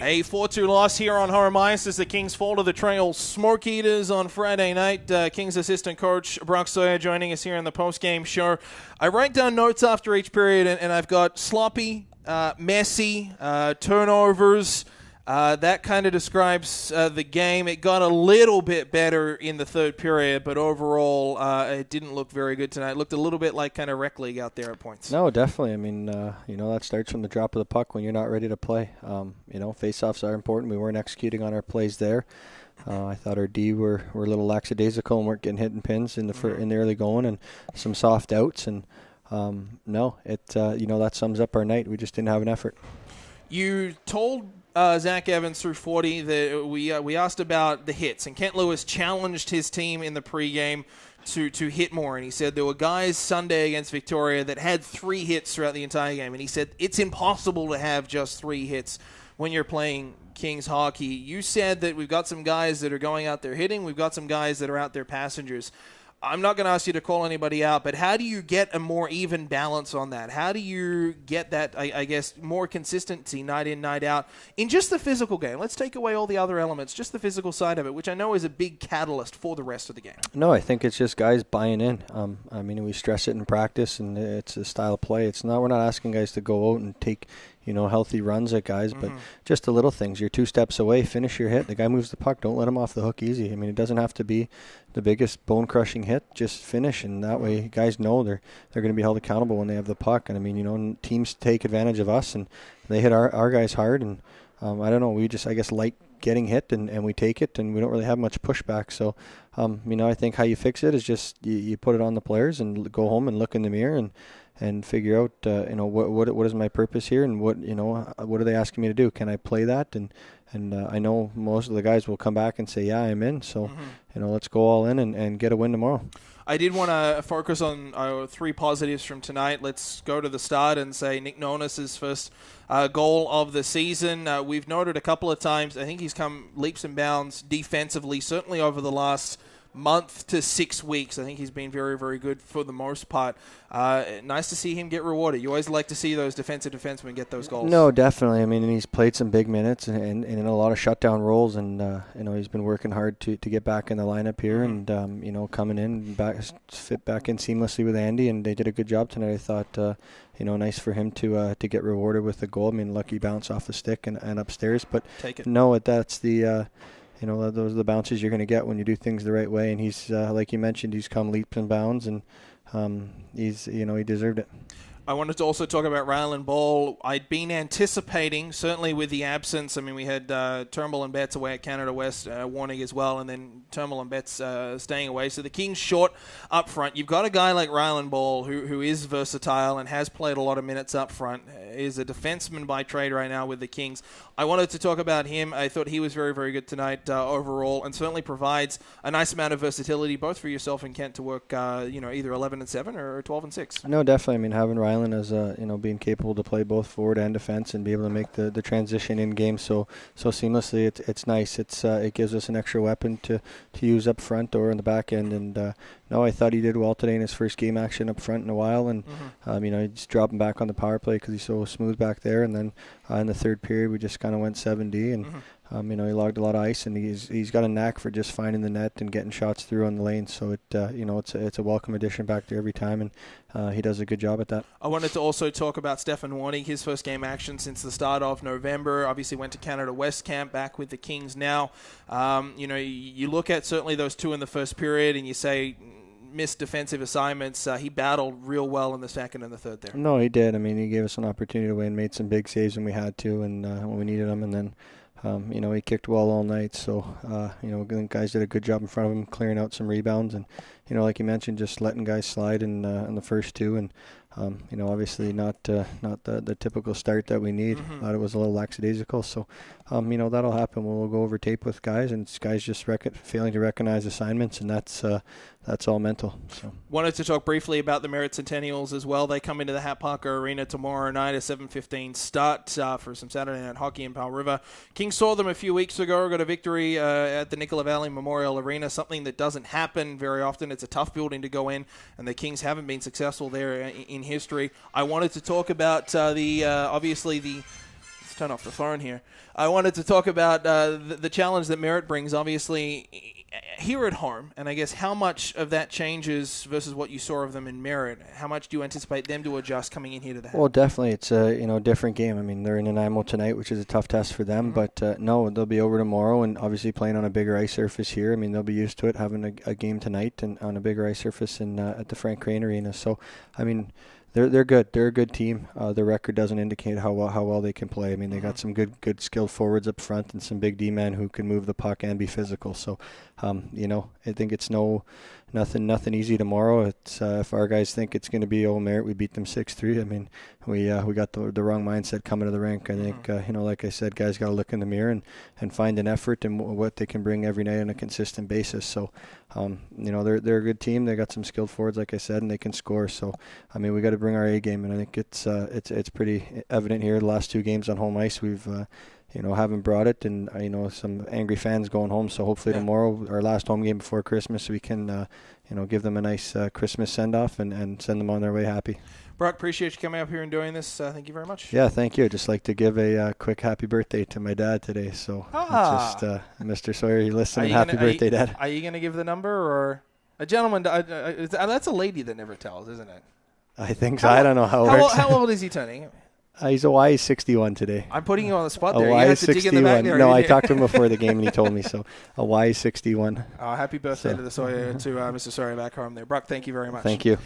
A 4-2 loss here on Home Ice as the Kings fall to the Trail Smoke Eaters on Friday night. Kings assistant coach Brock Sawyer joining us here in the postgame show. I write down notes after each period, and I've got sloppy, messy, turnovers. That kind of describes the game. It got a little bit better in the third period, but overall it didn't look very good tonight. It looked a little bit like kind of rec league out there at points. No, definitely. I mean, that starts from the drop of the puck when you're not ready to play. Face-offs are important. We weren't executing on our plays there. I thought our D were a little lackadaisical and weren't getting hit in pins in the early going, and some soft outs. And that sums up our night. We just didn't have an effort. You told Zach Evans through 40 that we asked about the hits, and Kent Lewis challenged his team in the pregame to hit more, and he said there were guys Sunday against Victoria that had 3 hits throughout the entire game, and he said it's impossible to have just 3 hits when you're playing Kings hockey. You said that we've got some guys that are going out there hitting, we've got some guys that are out there passengers. I'm not going to ask you to call anybody out, but how do you get a more even balance on that? How do you get that, I guess, more consistency night in, night out in just the physical game? Let's take away all the other elements, just the physical side of it, which I know is a big catalyst for the rest of the game. No, I think it's just guys buying in. We stress it in practice, and it's a style of play. We're not asking guys to go out and take healthy runs at guys, but just the little things. You're 2 steps away, finish your hit. The guy moves the puck, don't let him off the hook easy. I mean, it doesn't have to be the biggest bone-crushing hit, just finish, and that way guys know they're going to be held accountable when they have the puck. And teams take advantage of us, and they hit our guys hard, and I don't know, we just, I guess, like getting hit, and we take it, and we don't really have much pushback. So, I think how you fix it is just you put it on the players and go home and look in the mirror and figure out, what is my purpose here, and what are they asking me to do? Can I play that? And I know most of the guys will come back and say, yeah, I'm in. So, let's go all in and get a win tomorrow. I did want to focus on 3 positives from tonight. Let's go to the start and say Nick Nonis' first goal of the season. We've noted a couple of times, I think he's come leaps and bounds defensively, certainly over the last month to 6 weeks. I think he's been very, very good for the most part. Nice to see him get rewarded. You always like to see those defensive defensemen get those goals. No, definitely. I mean, he's played some big minutes and in a lot of shutdown roles, and he's been working hard to get back in the lineup here, and coming in fit back in seamlessly with Andy, and they did a good job tonight. I thought nice for him to get rewarded with the goal. I mean, lucky bounce off the stick and upstairs, but take it. No, that's the those are the bounces you're going to get when you do things the right way. And he's, like you mentioned, he's come leaps and bounds, and he deserved it. I wanted to also talk about Ryland Ball. I'd been anticipating, certainly with the absence. I mean, we had Turnbull and Betts away at Canada West, warning as well, and then Turnbull and Betts staying away. So the Kings short up front. You've got a guy like Ryland Ball who is versatile and has played a lot of minutes up front, is a defenseman by trade right now with the Kings. I wanted to talk about him. I thought he was very, very good tonight overall, and certainly provides a nice amount of versatility, both for yourself and Kent, to work either 11-7 or 12-6. No, definitely. I mean, having Ryland as being capable to play both forward and defense and be able to make the transition in game so seamlessly, it's nice. It gives us an extra weapon to use up front or in the back end. And I thought he did well today in his first game action up front in a while, and he's dropping back on the power play because he's so smooth back there. And then in the third period, we just kind of went 7D, and he logged a lot of ice, and he's got a knack for just finding the net and getting shots through on the lane. So it's a welcome addition back there every time, and he does a good job at that. I wanted to also talk about Stefan Warnig, his first game action since the start of November. Obviously went to Canada West camp, back with the Kings now. You look at certainly those 2 in the first period, and you say missed defensive assignments. He battled real well in the second and the third there. No, he did. I mean, he gave us an opportunity to win, made some big saves when we had to, and when we needed them, and then he kicked well all night. So, the guys did a good job in front of him, clearing out some rebounds, and like you mentioned, just letting guys slide in the first 2, and obviously not the typical start that we need. Thought it was a little lackadaisical. So, that'll happen. We'll go over tape with guys, and guys just failing to recognize assignments, and that's all mental. So, wanted to talk briefly about the Merritt Centennials as well. They come into the Hat Parker Arena tomorrow night, a 7:15 start for some Saturday night hockey in Powell River. Kings saw them a few weeks ago, got a victory at the Nicola Valley Memorial Arena, something that doesn't happen very often. It's a tough building to go in, and the Kings haven't been successful there in history. I wanted to talk about obviously the Let's turn off the phone here. I wanted to talk about the challenge that Merritt brings, obviously, here at home, and I guess how much of that changes versus what you saw of them in Merritt. How much do you anticipate them to adjust coming in here to the Well, definitely. It's a different game. I mean, they're in Nanaimo tonight, which is a tough test for them, but no, they'll be over tomorrow, and obviously playing on a bigger ice surface here. I mean, they'll be used to it, having a game tonight and on a bigger ice surface at the Frank Crane Arena. So, I mean, they're good. They're a good team. Their record doesn't indicate how well they can play. I mean, they got some good skilled forwards up front and some big D-men who can move the puck and be physical. So, I think it's nothing easy tomorrow. It's if our guys think it's going to be Merritt, we beat them 6-3. I mean, we got the wrong mindset coming to the rink. I think like I said, guys got to look in the mirror and find an effort and what they can bring every night on a consistent basis. So, they're a good team. They got some skilled forwards, like I said, and they can score. So, I mean, we got to bring our A game, and I think it's pretty evident here. The last 2 games on home ice, we've haven't brought it, and some angry fans going home. So hopefully tomorrow, our last home game before Christmas, we can give them a nice Christmas send off and send them on their way happy. Brock, appreciate you coming up here and doing this. Thank you very much. Yeah, thank you. I'd just like to give a quick happy birthday to my dad today. So Mr. Sawyer, you listening? Happy birthday, Dad. Are you going to give the number, or a gentleman? That's a lady that never tells, isn't it? I think so. I don't know how it works. How old is he turning? He's a Y61 today. I'm putting you on the spot there. You have to dig in the back there. No, I talked to him before the game, and he told me so. A Y61. Happy birthday to Mr. Sawyer back home there. Brock, thank you very much. Thank you.